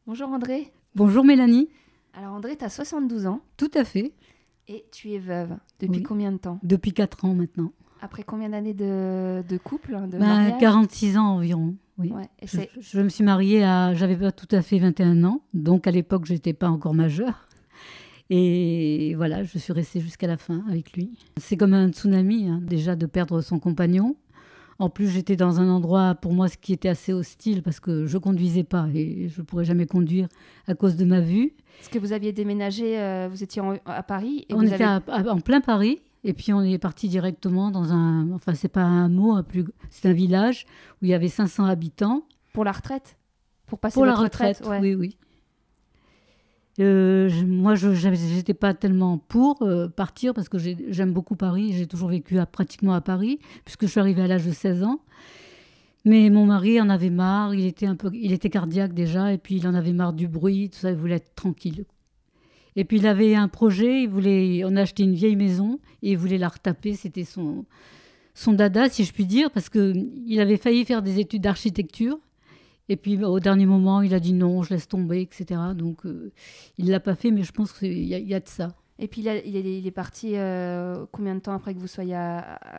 Bonjour André. Bonjour Mélanie. Alors André, tu as 72 ans Tout à fait. et tu es veuve. Depuis Oui. combien de temps? Depuis 4 ans maintenant. Après combien d'années de couple, de Ben, mariage? 46 ans environ, oui. Ouais, et Je, je me suis mariée j'avais pas tout à fait 21 ans, donc à l'époque j'étais pas encore majeure. Et voilà, je suis restée jusqu'à la fin avec lui. C'est comme un tsunami, hein, déjà de perdre son compagnon. En plus, j'étais dans un endroit pour moi ce qui était assez hostile parce que je conduisais pas et je pourrais jamais conduire à cause de ma vue. Est-ce que vous aviez déménagé, vous étiez à Paris et On vous était avez... en plein Paris et puis on est parti directement dans un, enfin c'est pas un mot, c'est un village où il y avait 500 habitants. Pour la retraite? Pour passer Pour la votre retraite, ouais. oui, oui. Moi, j'étais pas tellement pour partir parce que j'aime beaucoup Paris. J'ai toujours vécu pratiquement à Paris puisque je suis arrivée à l'âge de 16 ans. Mais mon mari en avait marre. Il était cardiaque déjà et puis il en avait marre du bruit, tout ça. Il voulait être tranquille. Et puis il avait un projet. On a acheté une vieille maison et il voulait la retaper. C'était son dada, si je puis dire, parce que il avait failli faire des études d'architecture. Et puis au dernier moment, il a dit non, je laisse tomber, etc. Donc il ne l'a pas fait, mais je pense qu'il y a de ça. Et puis il est parti combien de temps après que vous soyez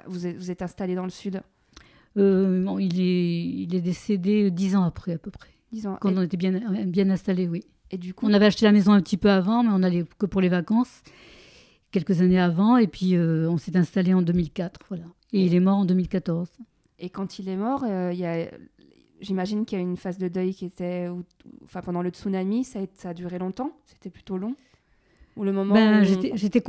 vous êtes installé dans le sud? Bon, il est décédé 10 ans après, à peu près. 10 ans. Quand on était bien installés, oui. Et du coup, On avait acheté la maison un petit peu avant, mais on allait que pour les vacances, quelques années avant. Et puis on s'est installé en 2004, voilà. Et il est mort en 2014. et quand il est mort, j'imagine qu'il y a une phase de deuil qui était... Enfin, pendant le tsunami, ça a duré longtemps? C'était plutôt long? Ou le moment Ben, où... j'étais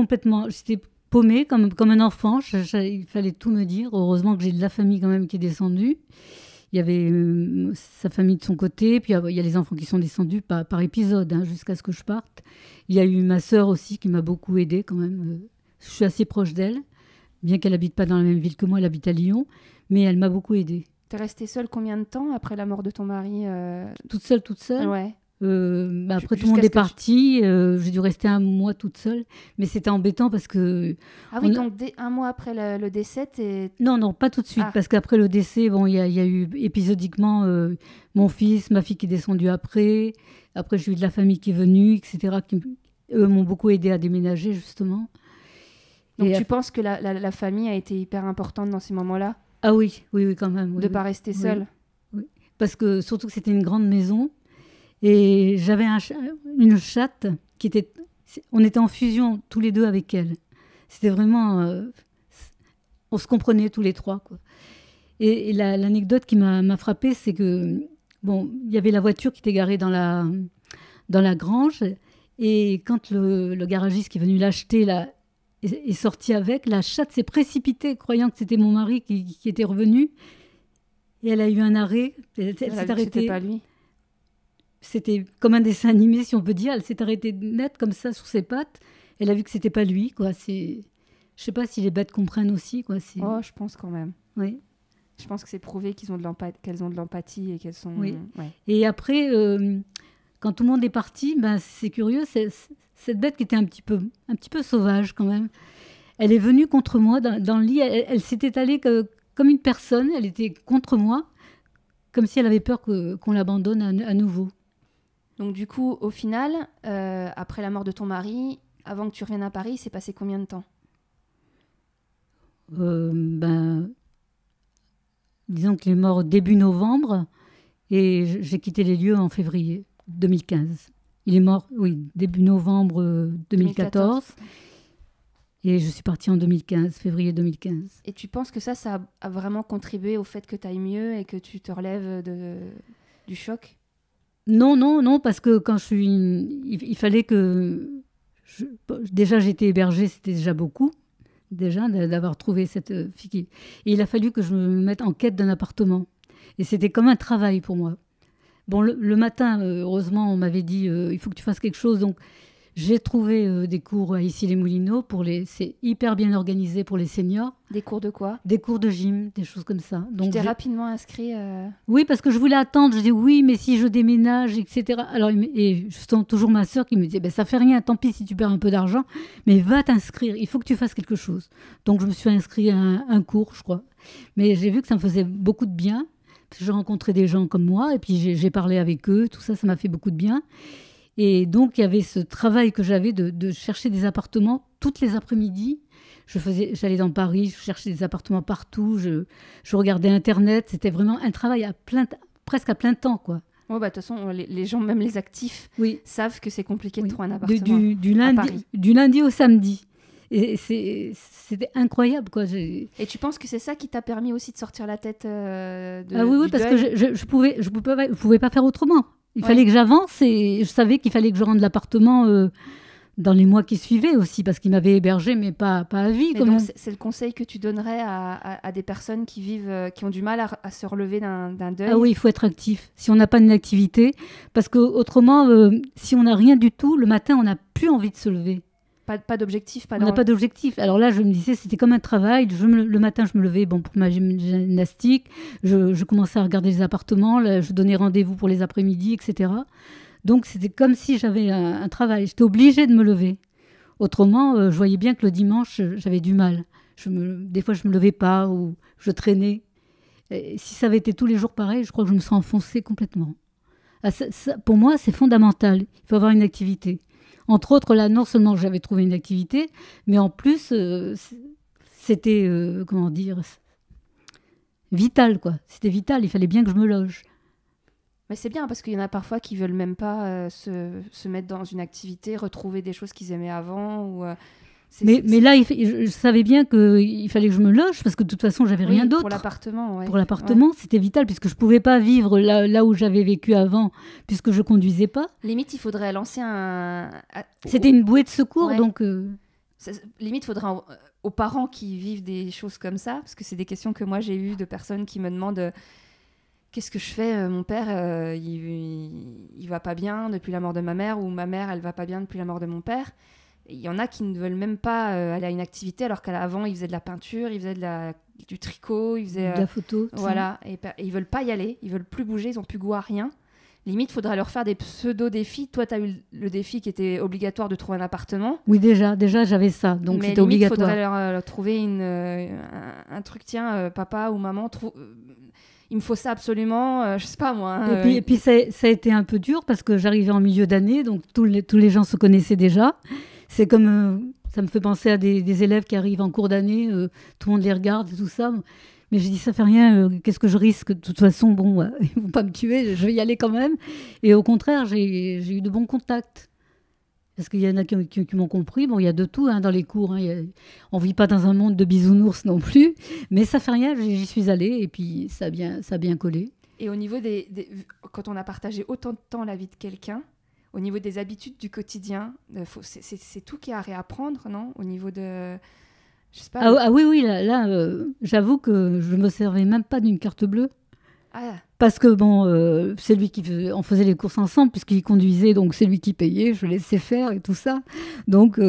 paumée comme un enfant. Il fallait tout me dire. Heureusement que j'ai de la famille quand même qui est descendue. Il y avait sa famille de son côté, puis il y a les enfants qui sont descendus par épisode, hein, jusqu'à ce que je parte. Il y a eu ma sœur aussi qui m'a beaucoup aidée quand même. Je suis assez proche d'elle, bien qu'elle habite pas dans la même ville que moi, elle habite à Lyon, mais elle m'a beaucoup aidée. T'es restée seule combien de temps après la mort de ton mari? Toute seule. Ouais. Après tout le Jusqu'à monde ce est que parti, j'ai dû rester un mois toute seule, mais c'était embêtant parce que Ah oui, on a- donc un mois après le décès, non, non, pas tout de suite, Ah, parce qu'après le décès, bon, il y a eu épisodiquement mon fils, ma fille qui est descendue après. Après, j'ai eu de la famille qui est venue, etc. Eux m'ont beaucoup aidé à déménager, justement. donc Et tu penses que la famille a été hyper importante dans ces moments-là? ah oui, oui, oui, quand même. Oui, De oui. pas rester Oui, seule? oui. Parce que surtout que c'était une grande maison et j'avais une chatte qui était. On était en fusion tous les deux avec elle. C'était vraiment. On se comprenait tous les trois, quoi. Et l'anecdote qui m'a frappée, c'est que, bon, il y avait la voiture qui était garée dans la grange, et quand le garagiste qui est venu l'acheter est sorti avec, la chatte s'est précipitée, croyant que c'était mon mari qui était revenu, et elle a eu un arrêt, elle Elle a s'est vu que c'était arrêtée. pas lui. C'était comme un dessin animé, si on peut dire. Elle s'est arrêtée net, comme ça, sur ses pattes. Elle a vu que c'était pas lui, quoi. Je sais pas si les bêtes comprennent aussi, quoi. Oh, je pense quand même. Oui. Je pense que c'est prouvé qu'elles ont de l'empathie et qu'elles sont... Oui. Ouais. Et après, quand tout le monde est parti, ben, c'est curieux, cette bête qui était un petit peu sauvage quand même, elle est venue contre moi dans le lit, elle s'est étalée comme une personne, elle était contre moi, comme si elle avait peur qu'on l'abandonne à nouveau. Donc du coup, au final, après la mort de ton mari, avant que tu reviennes à Paris, il s'est passé combien de temps? Ben, disons qu'il est mort début novembre et j'ai quitté les lieux en février 2015. Il est mort, oui, début novembre 2014. Et je suis partie en 2015, février 2015. Et tu penses que ça a vraiment contribué au fait que tu ailles mieux et que tu te relèves du choc? Non, non, non, parce que il fallait que... déjà, j'étais hébergée, c'était déjà beaucoup, déjà, d'avoir trouvé cette fille. Et il a fallu que je me mette en quête d'un appartement. Et c'était comme un travail pour moi. Bon, le matin, heureusement, on m'avait dit, il faut que tu fasses quelque chose. Donc, j'ai trouvé des cours à Issy-les-Moulineaux. C'est hyper bien organisé pour les seniors. Des cours de quoi? Des cours de gym, des choses comme ça. Donc, tu t'es rapidement inscrit Oui, parce que je voulais attendre. Je dis oui, mais si je déménage, etc. Alors, et je sens toujours ma sœur qui me dit, ben, ça fait rien, tant pis si tu perds un peu d'argent, mais va t'inscrire. Il faut que tu fasses quelque chose. Donc, je me suis inscrite à un cours, je crois. Mais j'ai vu que ça me faisait beaucoup de bien J'ai rencontré des gens comme moi et puis j'ai parlé avec eux. Tout ça, ça m'a fait beaucoup de bien. Et donc, il y avait ce travail que j'avais de chercher des appartements toutes les après-midi. J'allais dans Paris, je cherchais des appartements partout, je regardais Internet. C'était vraiment un travail presque à plein temps, quoi. Ouais, bah, de toute façon, les gens, même les actifs, Oui. savent que c'est compliqué de Oui. trouver un appartement à Paris. Du lundi au samedi. Et c'était incroyable, quoi. Et tu penses que c'est ça qui t'a permis aussi de sortir la tête oui, parce que je pouvais pas faire autrement. Il fallait que j'avance et je savais qu'il fallait que je rende l'appartement dans les mois qui suivaient aussi, parce qu'ils m'avaient hébergé, mais pas à vie. Mais donc, c'est le conseil que tu donnerais à des personnes qui ont du mal à se relever d'un deuil? Ah oui, il faut être actif. Si on n'a pas une activité, parce qu'autrement, si on n'a rien du tout, le matin, on n'a plus envie de se lever. Pas d'objectif, on n'a pas d'objectif. Alors là, je me disais, c'était comme un travail. Le matin, je me levais pour ma gymnastique. Je commençais à regarder les appartements. Là, je donnais rendez-vous pour les après-midi, etc. Donc, c'était comme si j'avais un travail. J'étais obligée de me lever. Autrement, je voyais bien que le dimanche, j'avais du mal. Des fois, je ne me levais pas ou je traînais. Et si ça avait été tous les jours pareil, je crois que je me serais enfoncée complètement. Pour moi, c'est fondamental. Il faut avoir une activité. Entre autres, là, non seulement j'avais trouvé une activité, mais en plus, c'était, comment dire, vital, quoi. C'était vital, il fallait bien que je me loge. Mais c'est bien, parce qu'il y en a parfois qui ne veulent même pas se mettre dans une activité, retrouver des choses qu'ils aimaient avant. Mais là, je savais bien qu'il fallait que je me loge, parce que de toute façon, j'avais rien d'autre. Pour l'appartement, Pour l'appartement, c'était vital, puisque je ne pouvais pas vivre là où j'avais vécu avant, puisque je ne conduisais pas. Limite, il faudrait lancer C'était une bouée de secours, donc... Limite, il faudrait aux parents qui vivent des choses comme ça, parce que c'est des questions que moi, j'ai eues de personnes qui me demandent... Qu'est-ce que je fais? Mon père, il va pas bien depuis la mort de ma mère, ou ma mère, elle va pas bien depuis la mort de mon père. Il y en a qui ne veulent même pas aller à une activité, alors qu'avant, ils faisaient de la peinture, ils faisaient du tricot, ils faisaient... de la photo. Voilà, et ils veulent pas y aller, ils veulent plus bouger, ils ont plus goût à rien. Limite, il faudrait leur faire des pseudo-défis. Toi, tu as eu le défi qui était obligatoire de trouver un appartement. Oui, déjà j'avais ça, donc c'était obligatoire. Mais limite, il faudrait leur trouver un truc, tiens, papa ou maman... Il me faut ça absolument, je sais pas moi. Et puis ça a été un peu dur parce que j'arrivais en milieu d'année, donc tous les gens se connaissaient déjà. C'est comme, ça me fait penser à des élèves qui arrivent en cours d'année, tout le monde les regarde et tout ça. Mais j'ai dit, ça fait rien, qu'est-ce que je risque? De toute façon, bon, ils vont pas me tuer, je vais y aller quand même. Et au contraire, j'ai eu de bons contacts. Parce qu'il y en a qui m'ont compris. Bon, il y a de tout dans les cours. On ne vit pas dans un monde de bisounours non plus. Mais ça fait rien, j'y suis allée et puis ça a bien collé. Et au niveau quand on a partagé autant de temps la vie de quelqu'un, au niveau des habitudes du quotidien, c'est tout qui est à réapprendre, non? Au niveau de... Je sais pas. Oui, là j'avoue que je ne me servais même pas d'une carte bleue. Ah. Parce que bon, c'est lui on faisait les courses ensemble puisqu'il conduisait, donc c'est lui qui payait, je laissais faire et tout ça. Donc,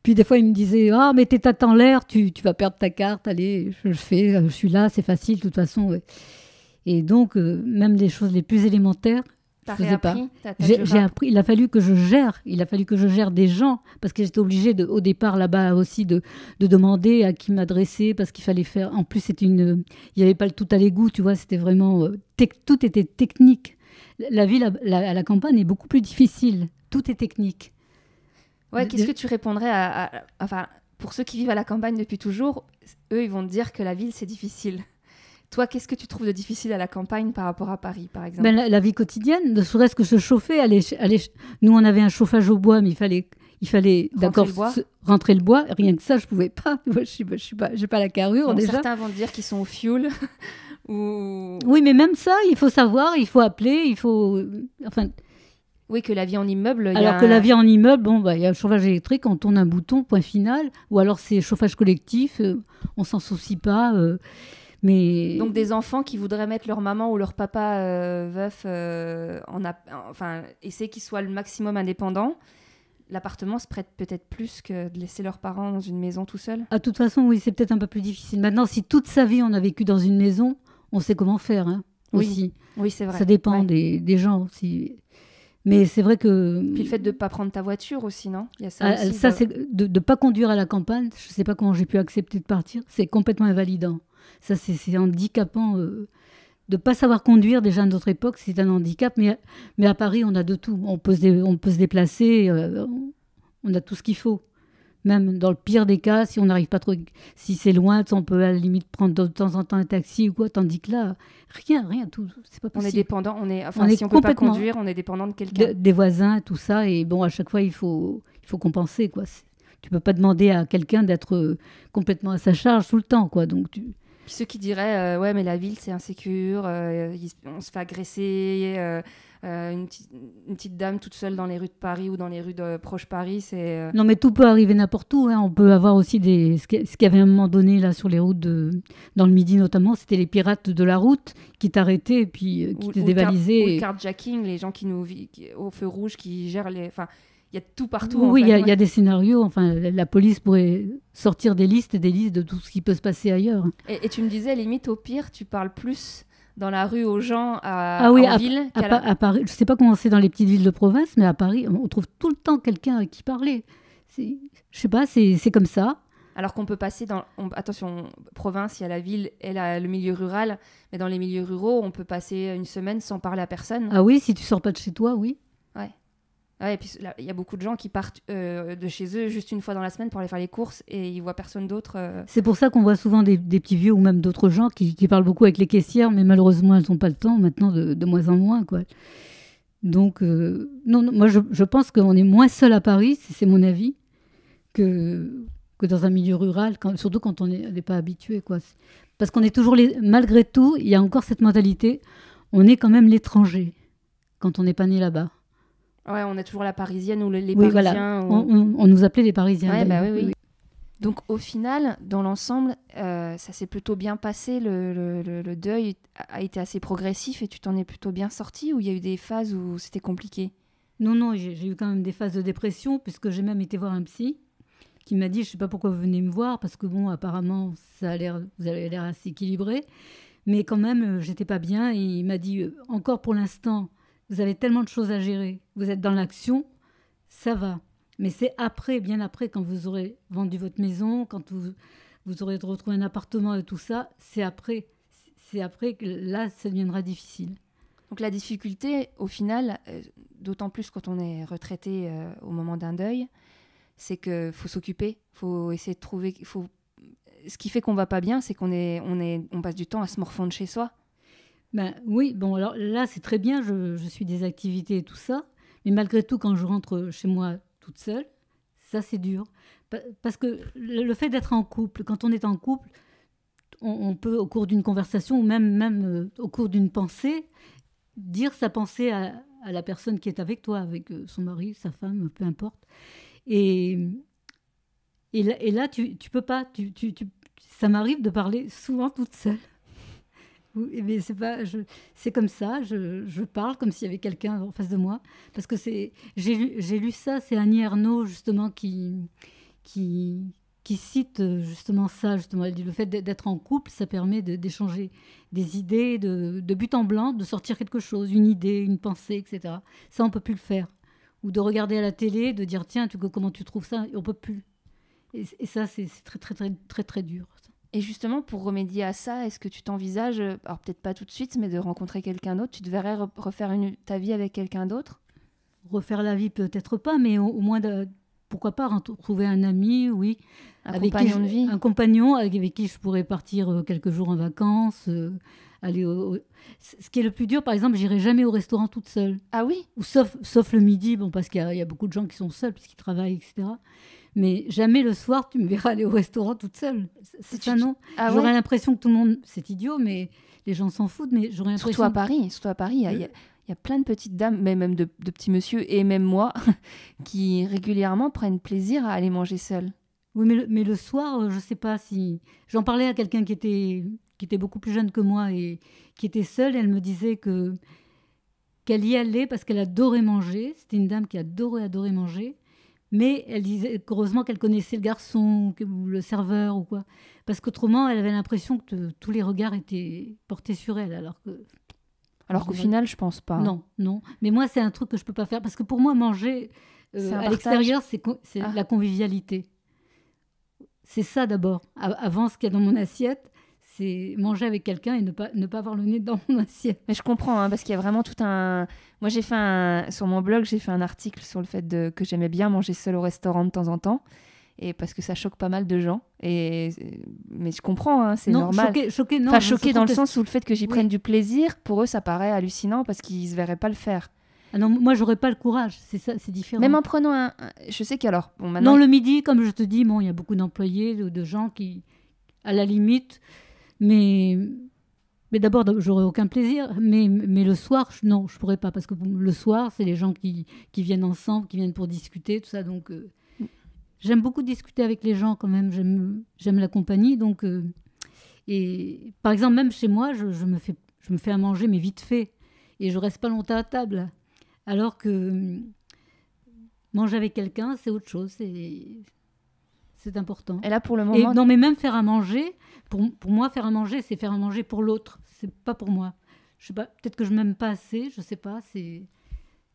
puis des fois il me disait, ah mais t'es tête en l'air, tu vas perdre ta carte, allez, je le fais, je suis là, c'est facile de toute façon. Ouais. Et donc, même les choses les plus élémentaires, je faisais pas. J'ai appris, il a fallu que je gère des gens, parce que j'étais obligée au départ là-bas aussi de demander à qui m'adresser, parce qu'il fallait faire, en plus il n'y avait pas le tout à l'égout, tu vois, c'était vraiment, tout était technique. La vie à la campagne est beaucoup plus difficile, tout est technique. Ouais, qu'est-ce que tu répondrais enfin, pour ceux qui vivent à la campagne depuis toujours, eux ils vont te dire que la ville c'est difficile. Toi, qu'est-ce que tu trouves de difficile à la campagne par rapport à Paris, par exemple? La vie quotidienne, ne serait-ce que se chauffer. Nous, on avait un chauffage au bois, mais il fallait rentrer le bois. Rien que ça, je ne pouvais pas. Moi, j'ai pas la carrure, bon, déjà. Certains vont te dire qu'ils sont au fioul. Oui, mais même ça, il faut savoir, il faut appeler, il faut... Enfin... Oui, que la vie en immeuble... Alors que la vie en immeuble, il y a le chauffage électrique, on tourne un bouton, point final. Ou alors c'est chauffage collectif, on s'en soucie pas... Mais... Donc des enfants qui voudraient mettre leur maman ou leur papa veuf, essayer qu'ils soient le maximum indépendants, l'appartement se prête peut-être plus que de laisser leurs parents dans une maison tout seul. De toute façon, oui, c'est peut-être un peu plus difficile. Maintenant, si toute sa vie on a vécu dans une maison, on sait comment faire aussi. Oui, c'est vrai. Ça dépend des gens aussi. Mais c'est vrai que... Puis le fait de ne pas prendre ta voiture aussi, non? Il y a ça aussi, c'est de ne pas conduire à la campagne. Je ne sais pas comment j'ai pu accepter de partir. C'est complètement invalidant. Ça, c'est handicapant de de pas savoir conduire déjà à notre époque, c'est un handicap. Mais à Paris, on a de tout. On peut se déplacer, on a tout ce qu'il faut. Même dans le pire des cas, si on n'arrive pas trop, si c'est loin, on peut à la limite prendre de temps en temps un taxi ou quoi. Tandis que là, rien, tout, c'est pas possible. On est dépendant, si on peut pas conduire, on est dépendant de quelqu'un. Des voisins, tout ça. Et bon, à chaque fois, il faut compenser, quoi. Tu peux pas demander à quelqu'un d'être complètement à sa charge tout le temps, quoi. Donc Puis ceux qui diraient ouais, mais la ville c'est insécure, on se fait agresser, une petite dame toute seule dans les rues de Paris ou dans les rues de proche Paris, c'est non, mais tout peut arriver n'importe où, hein. On peut avoir aussi ce qu'il y avait à un moment donné là sur les routes dans le Midi notamment, c'était les pirates de la route qui t'arrêtaient et puis qui te dévalisaient. Ou le carjacking, les gens qui au feu rouge qui gèrent les. Enfin, il y a tout partout. Oui, il y a des scénarios. Enfin, la police pourrait sortir des listes et des listes de tout ce qui peut se passer ailleurs. Et tu me disais, limite, au pire, tu parles plus dans la rue aux gens en ville à Paris. Je ne sais pas comment c'est dans les petites villes de province, mais à Paris, on trouve tout le temps quelqu'un à qui parler. Je ne sais pas, c'est comme ça. Alors qu'on peut passer attention, province, il y a la ville et le milieu rural, mais dans les milieux ruraux, on peut passer une semaine sans parler à personne. Ah oui, si tu sors pas de chez toi, oui. Ouais, et puis il y a beaucoup de gens qui partent de chez eux juste une fois dans la semaine pour aller faire les courses et ils voient personne d'autre. C'est pour ça qu'on voit souvent des petits vieux ou même d'autres gens qui parlent beaucoup avec les caissières, mais malheureusement elles n'ont pas le temps maintenant de moins en moins, quoi. Donc non, moi je pense qu'on est moins seul à Paris, c'est mon avis, que dans un milieu rural, surtout quand on n'est pas habitué, quoi. Parce qu'on est toujours malgré tout, il y a encore cette mentalité, on est quand même l'étranger quand on n'est pas né là-bas. Ouais, on est toujours la Parisienne ou les oui, Parisiens. Voilà. On nous appelait les Parisiens. Ouais, bah oui. Donc au final, dans l'ensemble, ça s'est plutôt bien passé. Le deuil a été assez progressif et tu t'en es plutôt bien sortie, ou il y a eu des phases où c'était compliqué? Non, j'ai eu quand même des phases de dépression, puisque j'ai même été voir un psy qui m'a dit, je ne sais pas pourquoi vous venez me voir, parce que bon, apparemment, vous avez l'air assez équilibré, mais quand même, j'étais pas bien, et il m'a dit, encore pour l'instant, vous avez tellement de choses à gérer, vous êtes dans l'action, ça va. Mais c'est après, bien après, quand vous aurez vendu votre maison, quand vous aurez retrouvé un appartement et tout ça, c'est après que là, ça deviendra difficile. Donc la difficulté, au final, d'autant plus quand on est retraité au moment d'un deuil, c'est qu'il faut s'occuper, il faut essayer de trouver... Ce qui fait qu'on ne va pas bien, c'est qu'on passe du temps à se morfondre chez soi. Ben, oui, bon, alors là, c'est très bien, je suis des activités et tout ça, mais malgré tout, quand je rentre chez moi toute seule, ça, c'est dur. Parce que le fait d'être en couple, quand on est en couple, on peut, au cours d'une conversation, ou même au cours d'une pensée, dire sa pensée à la personne qui est avec toi, avec son mari, sa femme, peu importe. Et là, tu peux pas, ça m'arrive de parler souvent toute seule. Mais c'est comme ça, je parle comme s'il y avait quelqu'un en face de moi, parce que j'ai lu ça, c'est Annie Ernaux justement qui cite justement ça, justement. Elle dit le fait d'être en couple, ça permet d'échanger des idées, de but en blanc, de sortir quelque chose, une idée, une pensée, etc. Ça, on peut plus le faire. Ou de regarder à la télé, de dire tiens, comment tu trouves ça, on peut plus. Et ça, c'est très très très très très dur. Et justement, pour remédier à ça, est-ce que tu t'envisages, alors peut-être pas tout de suite, mais de rencontrer quelqu'un d'autre? Tu te verrais refaire ta vie avec quelqu'un d'autre? Refaire la vie, peut-être pas, mais au moins, pourquoi pas trouver un ami, oui. Un compagnon de vie? Un compagnon avec qui je pourrais partir quelques jours en vacances, aller Ce qui est le plus dur, par exemple, j'irai jamais au restaurant toute seule. Ah oui? Ou sauf le midi, bon, parce qu'il y a beaucoup de gens qui sont seuls, puisqu'ils travaillent, etc. Mais jamais le soir, tu me verras aller au restaurant toute seule. C'est ça, non? J'aurais l'impression que tout le monde... C'est idiot, mais les gens s'en foutent, mais j'aurais l'impression... Surtout à Paris, il y a plein de petites dames, mais même de petits monsieur, et même moi, qui régulièrement prennent plaisir à aller manger seule. Oui, mais le soir, je ne sais pas si... J'en parlais à quelqu'un qui était beaucoup plus jeune que moi et qui était seule. Elle me disait qu'elle y allait parce qu'elle adorait manger. C'était une dame qui adorait manger. Mais elle disait qu'heureusement qu'elle connaissait le garçon ou le serveur ou quoi. Parce qu'autrement, elle avait l'impression que tous les regards étaient portés sur elle. Alors qu'au final, je pense pas. Non. Mais moi, c'est un truc que je peux pas faire. Parce que pour moi, manger à l'extérieur, c'est la convivialité. C'est ça d'abord. Avant, ce qu'il y a dans mon assiette, C'est manger avec quelqu'un et ne pas avoir le nez dans mon assiette. Mais je comprends, hein, parce qu'il y a vraiment tout un... Moi, sur mon blog, j'ai fait un article sur le fait que j'aimais bien manger seule au restaurant de temps en temps, et parce que ça choque pas mal de gens. Mais je comprends, hein, c'est normal. Choqué, non. Enfin, choqué dans le sens où le fait que j'y prenne du plaisir, pour eux, ça paraît hallucinant parce qu'ils se verraient pas le faire. Ah non, moi, j'aurais pas le courage, c'est ça, c'est différent. Même en prenant je sais qu'alors... Bon, maintenant... Non, le midi, comme je te dis, bon, il y a beaucoup d'employés, de gens qui, à la limite... Mais d'abord, j'aurais aucun plaisir. Mais le soir, non, je pourrais pas. Parce que le soir, c'est les gens qui viennent ensemble, qui viennent pour discuter, tout ça. Donc, j'aime beaucoup discuter avec les gens quand même. J'aime la compagnie. Donc, et par exemple, même chez moi, je me fais à manger, mais vite fait. Et je reste pas longtemps à table. Alors que manger avec quelqu'un, c'est autre chose. C'est important. Et là, pour le moment... Non, mais même faire à manger, pour moi, faire à manger, c'est faire à manger pour l'autre. C'est pas pour moi. Je sais pas, peut-être que je m'aime pas assez, je sais pas. Il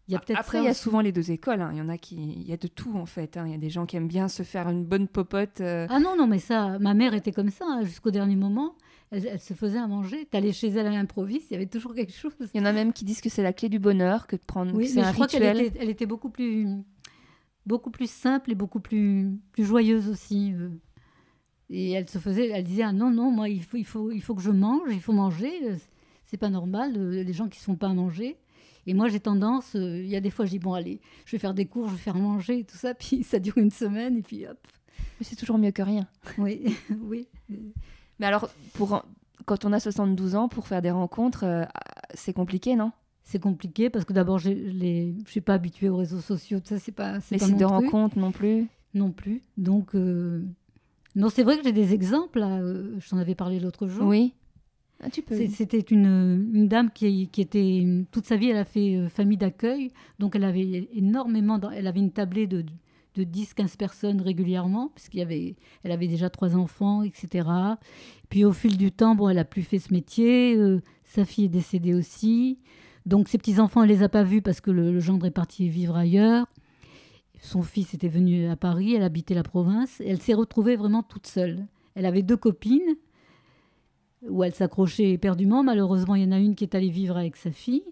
y a peut-être Après, il y a souvent les deux écoles. Hein. Il y a de tout, en fait. Hein. Il y a des gens qui aiment bien se faire une bonne popote. Ah non, mais ça, ma mère était comme ça, hein, jusqu'au dernier moment. Elle se faisait à manger. T'allais chez elle à l'improviste, il y avait toujours quelque chose. Il y en a même qui disent que c'est la clé du bonheur, que de prendre... Oui, c'est mais un je crois rituel. qu'elle était beaucoup plus simple et beaucoup plus joyeuse aussi. Et elle disait ah non, moi il faut que je mange, il faut manger, c'est pas normal, les gens qui se font pas à manger. Et moi j'ai tendance, il y a des fois je dis bon allez, je vais faire des cours, je vais faire manger et tout ça, puis ça dure une semaine et puis hop. Mais c'est toujours mieux que rien. Oui, oui. Mais alors, quand on a 72 ans, pour faire des rencontres, c'est compliqué, non ? C'est compliqué parce que d'abord, je suis pas habituée aux réseaux sociaux. Ça, c'est pas les pas sites de truc. rencontres non plus. Non plus. Donc, non, c'est vrai que j'ai des exemples. Là, je t'en avais parlé l'autre jour. Oui. Ah, tu peux. C'était une dame qui était toute sa vie, elle a fait famille d'accueil. Donc, elle avait elle avait une tablée de 10-15 personnes régulièrement, elle avait déjà 3 enfants, etc. Puis au fil du temps, bon, elle a plus fait ce métier. Sa fille est décédée aussi. Donc, ses petits-enfants, elle ne les a pas vus parce que le gendre est parti vivre ailleurs. Son fils était venu à Paris, elle habitait la province. Et elle s'est retrouvée vraiment toute seule. Elle avait 2 copines où elle s'accrochait éperdument. Malheureusement, il y en a une qui est allée vivre avec sa fille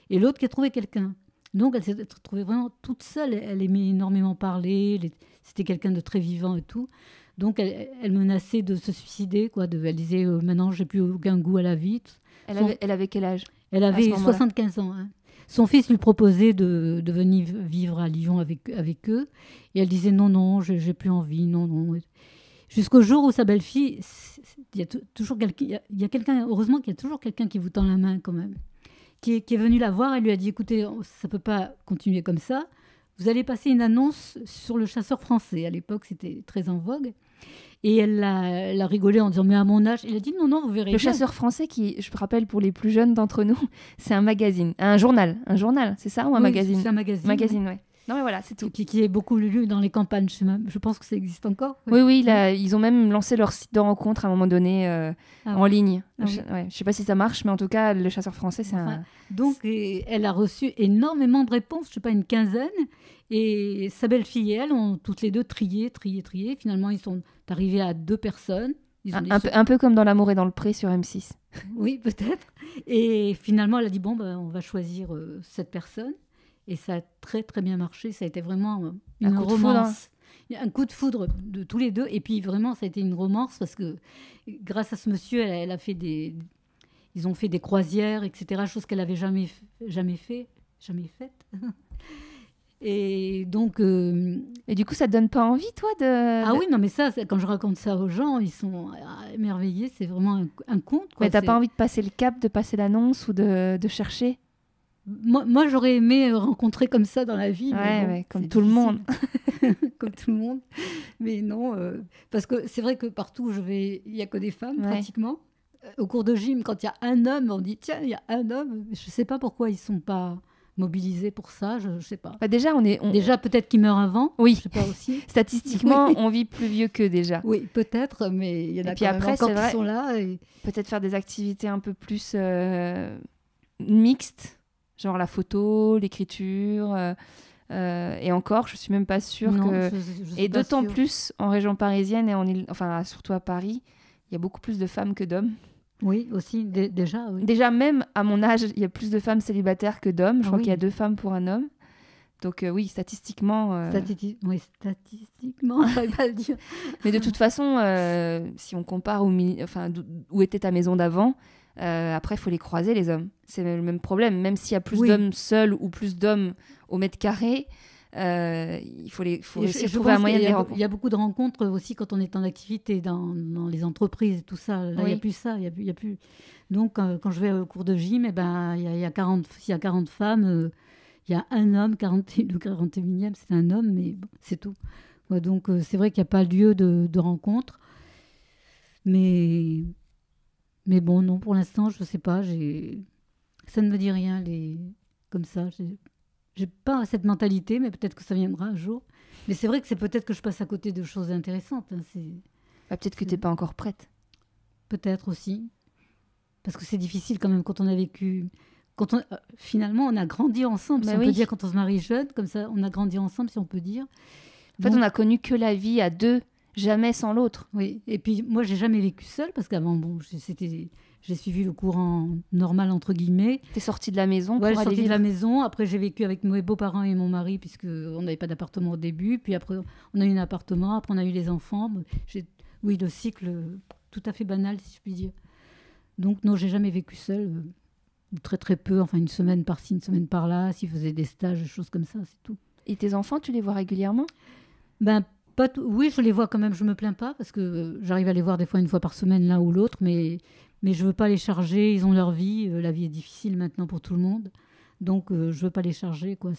et l'autre qui a trouvé quelqu'un. Donc, elle s'est retrouvée vraiment toute seule. Elle aimait énormément parler. C'était quelqu'un de très vivant et tout. Donc, elle menaçait de se suicider. Elle disait maintenant, j'ai plus aucun goût à la vie. Elle avait quel âge ? Elle avait 75 ans. Hein. Son fils lui proposait de venir vivre à Lyon avec eux. Et elle disait non, j'ai plus envie, non. Jusqu'au jour où sa belle-fille, il y a toujours quelqu'un, heureusement qu'il y a toujours quelqu'un qui vous tend la main quand même, qui est venu la voir et lui a dit écoutez, ça ne peut pas continuer comme ça. Vous allez passer une annonce sur le chasseur français. À l'époque, c'était très en vogue. Et elle a rigolé en disant mais à mon âge, il a dit non, vous verrez. Le chasseur français, qui, je me rappelle pour les plus jeunes d'entre nous, c'est un magazine, un journal, c'est ça ou un magazine ? C'est un magazine. Ouais. Non mais voilà, c'est tout. Qui est beaucoup lu dans les campagnes. Je pense que ça existe encore. Oui, là, ils ont même lancé leur site de rencontre à un moment donné en ligne. Je sais pas si ça marche, mais en tout cas, le chasseur français, c'est un... Donc, elle a reçu énormément de réponses, je sais pas, une quinzaine. Et sa belle-fille et elle ont toutes les deux trié. Finalement, ils sont arrivés à 2 personnes. Un peu comme dans L'amour et dans le pré sur M6. Oui, peut-être. Et finalement, elle a dit, bon, on va choisir cette personne. Et ça a très, très bien marché. Ça a été vraiment une romance. Un coup de foudre de tous les deux. Et puis, vraiment, ça a été une romance parce que grâce à ce monsieur, elle a fait ils ont fait des croisières, etc. Chose qu'elle n'avait jamais faite. Et donc... Et du coup, ça te donne pas envie, toi, Ah oui, non, mais ça, quand je raconte ça aux gens, ils sont émerveillés. C'est vraiment un conte, quoi. Mais t'as pas envie de passer le cap, de passer l'annonce ou de chercher ? Moi, j'aurais aimé rencontrer comme ça dans la vie. Comme tout le monde. Comme tout le monde. Mais non, parce que c'est vrai que partout où je vais, il n'y a que des femmes, pratiquement. Au cours de gym, quand il y a un homme, on dit, tiens, il y a un homme. Je ne sais pas pourquoi ils ne sont pas mobilisés pour ça, je ne sais pas. Déjà, déjà peut-être qu'ils meurent avant. Oui. Je sais pas aussi. Statistiquement, on vit plus vieux qu'eux déjà. Oui, peut-être, mais il y en a quand même encore qui sont là. Peut-être faire des activités un peu plus mixtes, genre la photo, l'écriture... et encore, je suis même pas sûre que... Je et d'autant plus en région parisienne et surtout à Paris, il y a beaucoup plus de femmes que d'hommes. Oui, aussi, déjà. Oui. Déjà, même à mon âge, il y a plus de femmes célibataires que d'hommes. Je crois qu'il y a 2 femmes pour un homme. Donc oui, statistiquement... Oui, statistiquement, je ne pas le dire. Mais de toute façon, si on compare où était ta maison d'avant, après, il faut les croiser, les hommes. C'est le même problème. Même s'il y a plus d'hommes seuls ou plus d'hommes au mètre carré, il faut essayer de trouver un moyen de les rencontrer. Il y a beaucoup de rencontres aussi quand on est en activité dans les entreprises et tout ça. Là, il n'y a plus ça. Il y a plus... Donc, quand je vais au cours de gym, s'il y a 40 femmes... il y a un homme, le 41e, c'est un homme, mais bon, c'est tout. Ouais, donc, c'est vrai qu'il n'y a pas lieu de rencontre. Mais bon, non, pour l'instant, je ne sais pas. Ça ne me dit rien, comme ça. J'ai pas cette mentalité, mais peut-être que ça viendra un jour. Mais c'est vrai que c'est peut-être que je passe à côté de choses intéressantes. Hein. Peut-être que tu n'es pas encore prête. Peut-être aussi. Parce que c'est difficile quand même quand on a vécu... finalement, on a grandi ensemble, si on peut dire, quand on se marie jeune, comme ça, on a grandi ensemble, si on peut dire. En fait, on a connu que la vie à 2, jamais sans l'autre. Oui, et puis moi, j'ai jamais vécu seule, parce qu'avant, j'ai suivi le courant normal, entre guillemets. T'es sortie de la maison pour aller vivre. de la maison, après j'ai vécu avec mes beaux-parents et mon mari, puisqu'on n'avait pas d'appartement au début, puis après, on a eu un appartement, après on a eu les enfants. Oui, le cycle tout à fait banal, si je puis dire. Donc non, j'ai jamais vécu seule. Très très peu, enfin une semaine par-ci, une semaine par-là, s'ils faisaient des stages, des choses comme ça, c'est tout. Et tes enfants, tu les vois régulièrement ? Pas tout. Oui, je les vois quand même, je me plains pas, parce que j'arrive à les voir des fois 1 fois par semaine, l'un ou l'autre, mais je veux pas les charger, ils ont leur vie, la vie est difficile maintenant pour tout le monde, donc je veux pas les charger, quoi.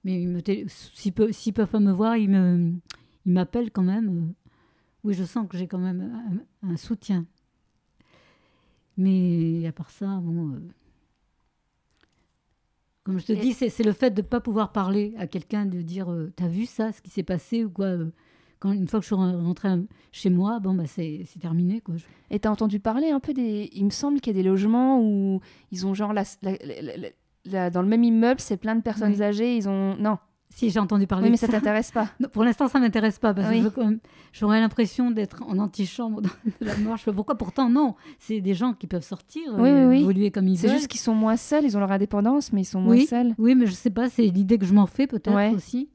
Mais s'ils peuvent pas me voir, ils m'appellent quand même. Oui, je sens que j'ai quand même un soutien. Mais à part ça, bon, comme je te dis, c'est le fait de ne pas pouvoir parler à quelqu'un, de dire t'as vu ça, ce qui s'est passé ou quoi. Une fois que je suis rentrée chez moi, bon, c'est terminé, quoi. Et t'as entendu parler un peu il me semble qu'il y a des logements où ils ont genre dans le même immeuble, c'est plein de personnes âgées, ils ont... Non. Si, j'ai entendu parler de ça. Oui, mais ça t'intéresse pas. Non, pour l'instant, ça m'intéresse pas, parce que j'aurais l'impression d'être en antichambre de la mort. Pourquoi ? Pourtant, non. C'est des gens qui peuvent sortir, évoluer comme ils veulent. C'est juste qu'ils sont moins seuls, ils ont leur indépendance, mais ils sont moins seuls. Oui, mais je sais pas, c'est l'idée que je m'en fais peut-être aussi.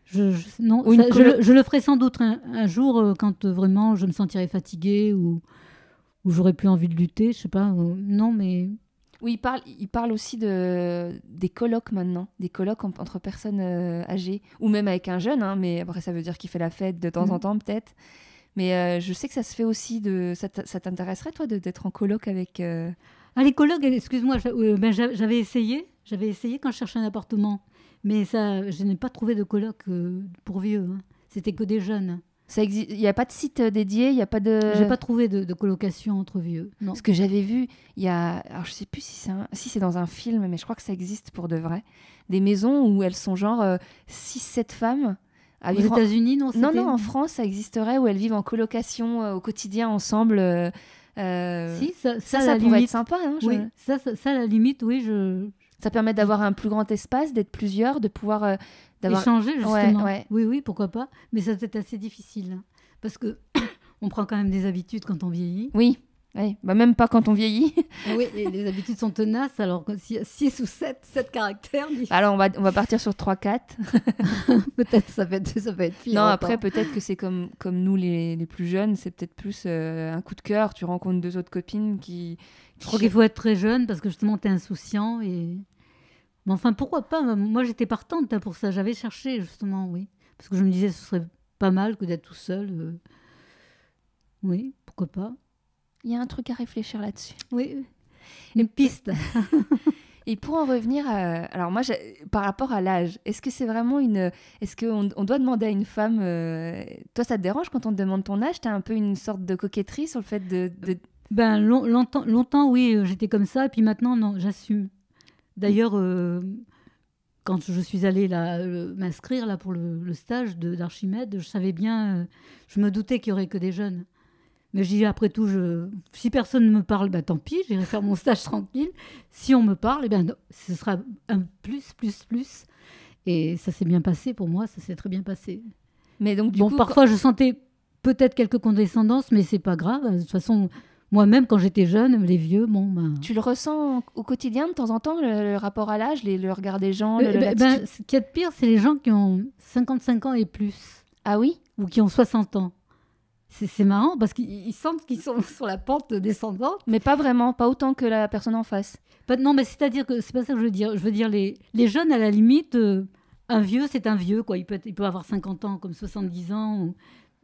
Je le ferai sans doute un jour, quand vraiment je me sentirai fatiguée ou j'aurai plus envie de lutter, je sais pas. Non, mais... Oui, il parle aussi des colocs maintenant, des colocs entre personnes âgées, ou même avec un jeune, hein, mais après ça veut dire qu'il fait la fête de temps en temps peut-être. Mais je sais que ça se fait aussi, ça t'intéresserait toi d'être en coloc avec... Ah, les colocs, excuse-moi, j'avais essayé quand je cherchais un appartement, mais je n'ai pas trouvé de coloc pour vieux, hein. C'était que des jeunes. Il n'y a pas de site dédié, il n'y a pas de... J'ai pas trouvé de colocation entre vieux. Non. Ce que j'avais vu, il y a... Alors je sais plus si c'est dans un film, mais je crois que ça existe pour de vrai. Des maisons où elles sont genre 6-7 femmes. Aux États-Unis, non ? Non, en France, ça existerait, où elles vivent en colocation au quotidien ensemble. Si, ça pourrait être sympa. Hein, oui, ça, à la limite, oui. Ça permet d'avoir un plus grand espace, d'être plusieurs, de pouvoir... échanger, justement. Ouais. Oui, pourquoi pas. Mais ça peut être assez difficile. Hein, parce que on prend quand même des habitudes quand on vieillit. Oui. Même pas quand on vieillit. Oui, les habitudes sont tenaces. Alors s'il y a 6 ou 7 caractères... Alors on va partir sur 3-4. Peut-être ça peut être pire. Non, après peut-être que c'est comme nous les plus jeunes, c'est peut-être plus un coup de cœur. Tu rencontres 2 autres copines qui... Je crois qu'il faut être très jeune parce que justement t'es insouciant et... Mais enfin, pourquoi pas ? Moi, j'étais partante pour ça. J'avais cherché, justement, oui. Parce que je me disais, ce serait pas mal que d'être tout seul. Oui, pourquoi pas ? Il y a un truc à réfléchir là-dessus. Oui, une piste. Et pour en revenir alors moi, par rapport à l'âge, est-ce que c'est vraiment Est-ce qu'on doit demander à une femme... Toi, ça te dérange quand on te demande ton âge ? T'as un peu une sorte de coquetterie sur le fait de... Longtemps, oui, j'étais comme ça. Et puis maintenant, non, j'assume. D'ailleurs, quand je suis allée m'inscrire là, pour le stage d'Archimède, je savais bien, je me doutais qu'il n'y aurait que des jeunes. Mais je dis, après tout, si personne ne me parle, tant pis, j'irai faire mon stage tranquille. Si on me parle, ce sera un plus. Et ça s'est bien passé pour moi, ça s'est très bien passé. Mais donc, du coup, parfois, je sentais peut-être quelques condescendances, mais c'est pas grave. De toute façon, moi-même, quand j'étais jeune, les vieux, bon, ben... Tu le ressens au quotidien, de temps en temps, le rapport à l'âge, le regard des gens, ce qu'il y a de pire, c'est les gens qui ont 55 ans et plus. Ah oui? Ou qui ont 60 ans. C'est marrant parce qu'ils sentent qu'ils sont sur la pente descendante. Mais pas vraiment, pas autant que la personne en face. Non, mais c'est-à-dire que c'est pas ça que je veux dire. Je veux dire, les jeunes, à la limite, un vieux, c'est un vieux, quoi. Il peut avoir 50 ans comme 70 ans.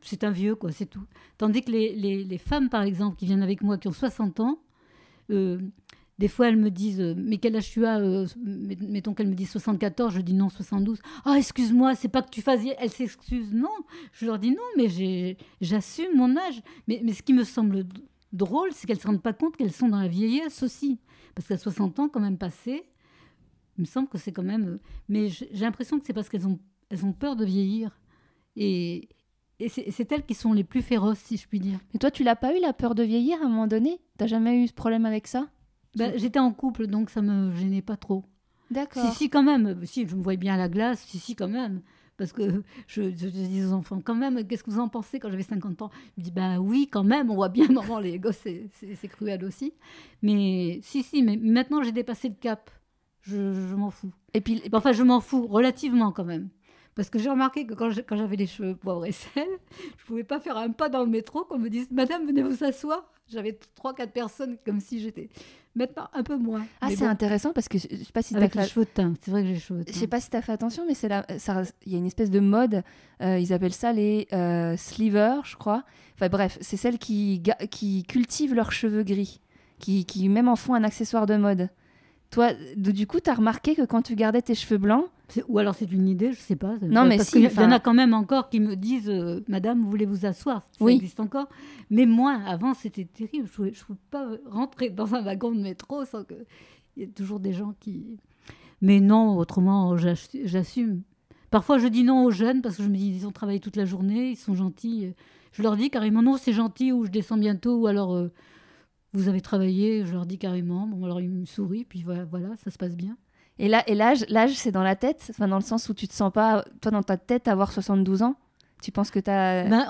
C'est un vieux, quoi, c'est tout. Tandis que les femmes, par exemple, qui viennent avec moi, qui ont 60 ans, des fois, elles me disent mais quel âge tu as mettons qu'elles me disent 74, je dis non, 72. Ah, excuse-moi, c'est pas que tu fasses... Elles s'excusent. Non, je leur dis non, mais j'assume mon âge. Mais ce qui me semble drôle, c'est qu'elles ne se rendent pas compte qu'elles sont dans la vieillesse aussi. Parce qu'à 60 ans, quand même passé, il me semble que c'est quand même... Mais j'ai l'impression que c'est parce qu'elles ont peur de vieillir. Et c'est elles qui sont les plus féroces, si je puis dire. Mais toi, tu l'as pas eu, la peur de vieillir, à un moment donné? T'as jamais eu ce problème avec ça? J'étais en couple, donc ça me gênait pas trop. D'accord. Si, quand même. Si, je me voyais bien à la glace. Si, quand même. Parce que je dis aux enfants, quand même, qu'est-ce que vous en pensez quand j'avais 50 ans? Je me dis, ben oui, quand même, on voit bien, maman, les gosses, c'est cruel aussi. Mais mais maintenant, j'ai dépassé le cap. Je m'en fous. Et puis, enfin, je m'en fous, relativement quand même. Parce que j'ai remarqué que quand j'avais les cheveux poivre et sel, je ne pouvais pas faire un pas dans le métro qu'on me dise « Madame, venez vous asseoir ». J'avais 3-4 personnes comme si j'étais... Maintenant, un peu moins. Ah, c'est intéressant parce que je ne sais pas si avec les cheveux teints, c'est vrai que j'ai les cheveux teints. Je ne sais pas si tu as fait attention, mais il y a une espèce de mode, ils appellent ça les sleevers, je crois. Enfin bref, c'est celles qui cultivent leurs cheveux gris, qui même en font un accessoire de mode. Toi, du coup, tu as remarqué que quand tu gardais tes cheveux blancs... Ou alors c'est une idée, je ne sais pas. Non, mais parce qu'il y en a quand même encore qui me disent Madame, vous voulez vous asseoir? Ça existe encore. Mais moi, avant, c'était terrible. Je ne pouvais pas rentrer dans un wagon de métro sans que... Il y ait toujours des gens qui... Mais non, autrement, j'assume. Parfois, je dis non aux jeunes parce que je me dis, ils ont travaillé toute la journée, ils sont gentils. Je leur dis carrément non, c'est gentil, ou je descends bientôt, ou alors... vous avez travaillé, je leur dis carrément. Bon, alors ils me sourient, puis voilà, ça se passe bien. Et l'âge, c'est dans la tête, enfin dans le sens où tu te sens pas, toi dans ta tête, avoir 72 ans. Tu penses que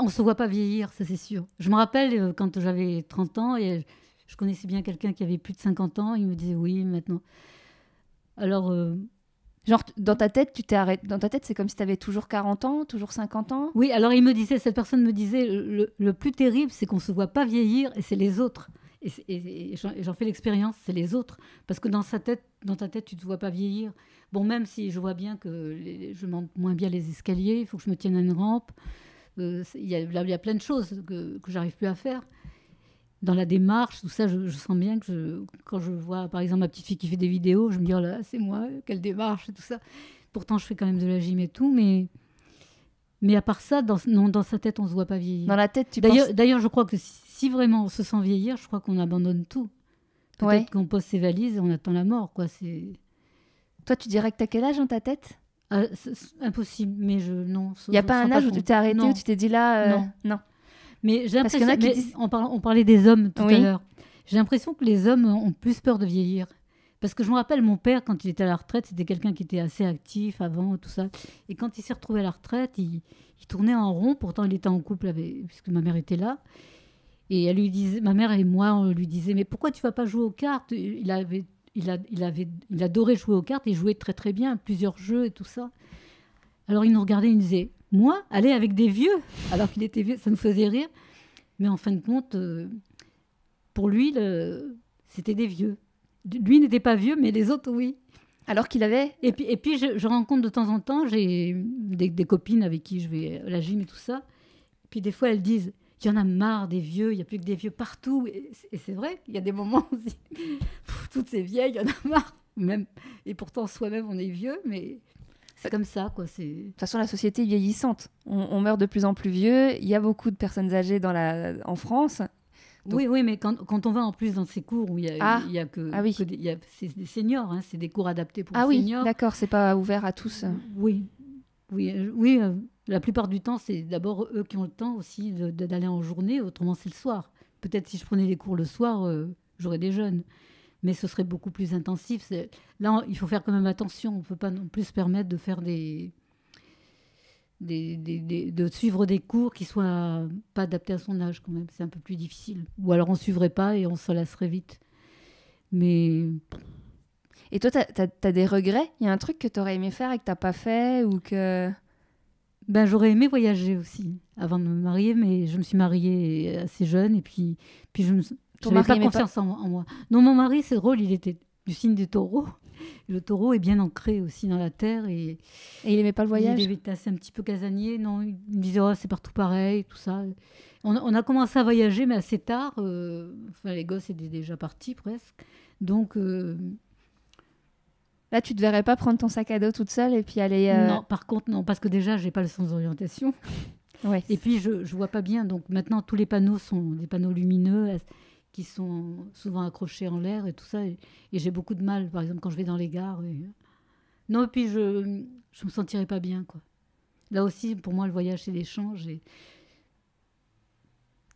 on ne se voit pas vieillir, ça c'est sûr. Je me rappelle quand j'avais 30 ans, et je connaissais bien quelqu'un qui avait plus de 50 ans, il me disait oui, maintenant. Alors... Genre, dans ta tête, tu t'es arrêté. Dans ta tête, c'est comme si tu avais toujours 40 ans, toujours 50 ans. Oui, alors cette personne me disait, le plus terrible, c'est qu'on ne se voit pas vieillir, et c'est les autres. Et j'en fais l'expérience, c'est les autres. Parce que dans ta tête, tu ne te vois pas vieillir. Bon, même si je vois bien que je monte moins bien les escaliers, il faut que je me tienne à une rampe. Il y a plein de choses que je n'arrive plus à faire. Dans la démarche, tout ça, je sens bien que quand je vois, par exemple, ma petite fille qui fait des vidéos, je me dis, oh là, c'est moi, quelle démarche et tout ça. Pourtant, je fais quand même de la gym et tout, mais à part ça, dans sa tête, on ne se voit pas vieillir. Dans la tête, tu penses... D'ailleurs, je crois que si vraiment on se sent vieillir, je crois qu'on abandonne tout. Peut-être qu'on pose ses valises et on attend la mort, quoi. Toi, tu dirais que tu as quel âge dans ta tête? C'est impossible, mais non. Il n'y a pas un âge où tu t'es arrêté, où tu t'es dit là... Non. Mais j'ai l'impression... On parlait des hommes tout à l'heure. J'ai l'impression que les hommes ont plus peur de vieillir. Parce que je me rappelle, mon père, quand il était à la retraite, c'était quelqu'un qui était assez actif avant, tout ça. Et quand il s'est retrouvé à la retraite, il tournait en rond. Pourtant, il était en couple puisque ma mère était là. Et elle lui disait, ma mère et moi, on lui disait, mais pourquoi tu vas pas jouer aux cartes? Il adorait jouer aux cartes, il jouait très très bien, plusieurs jeux et tout ça. Alors il nous regardait, il nous disait, moi, aller avec des vieux, alors qu'il était vieux, ça nous faisait rire. Mais en fin de compte, pour lui, c'était des vieux. Lui n'était pas vieux, mais les autres, oui. Alors qu'il avait... Et puis je rencontre de temps en temps, j'ai des copines avec qui je vais à la gym et tout ça. Puis des fois, elles disent... Il y en a marre des vieux, il n'y a plus que des vieux partout. Et c'est vrai, il y a des moments où toutes ces vieilles, il y en a marre. Et pourtant, soi-même, on est vieux, mais c'est comme ça, quoi. De toute façon, la société est vieillissante. On meurt de plus en plus vieux. Il y a beaucoup de personnes âgées en France. Donc... Oui, mais quand on va en plus dans ces cours où il y a c'est des seniors, hein, c'est des cours adaptés pour les seniors. Ah oui, d'accord, c'est pas ouvert à tous. Oui. La plupart du temps, c'est d'abord eux qui ont le temps aussi d'aller en journée, autrement c'est le soir. Peut-être si je prenais les cours le soir, j'aurais des jeunes. Mais ce serait beaucoup plus intensif. Là, il faut faire quand même attention. On ne peut pas non plus se permettre de faire de suivre des cours qui soient pas adaptés à son âge quand même. C'est un peu plus difficile. Ou alors on suivrait pas et on se lasserait vite. Mais Et toi, t'as des regrets? Il y a un truc que t'aurais aimé faire et que t'as pas fait ou que... ben, j'aurais aimé voyager aussi avant de me marier, mais je me suis mariée assez jeune et puis je Ton n'avais mari pas aimait pas... confiance en moi. Non, mon mari, c'est drôle, il était du signe des taureaux. Le taureau est bien ancré aussi dans la terre et Et il aimait pas le voyage? il était assez un petit peu casanier. Non, il me disait oh, c'est partout pareil, tout ça. On a commencé à voyager, mais assez tard. Enfin, les gosses étaient déjà partis presque. Donc, Là, tu te verrais pas prendre ton sac à dos toute seule et puis aller... non, par contre, non, parce que déjà, j'ai pas le sens d'orientation. Ouais. Et puis, je vois pas bien. Donc, maintenant, tous les panneaux sont des panneaux lumineux qui sont souvent accrochés en l'air et tout ça. Et j'ai beaucoup de mal, par exemple, quand je vais dans les gares. Non, et puis, je me sentirais pas bien, quoi. Là aussi, pour moi, le voyage, c'est l'échange. Et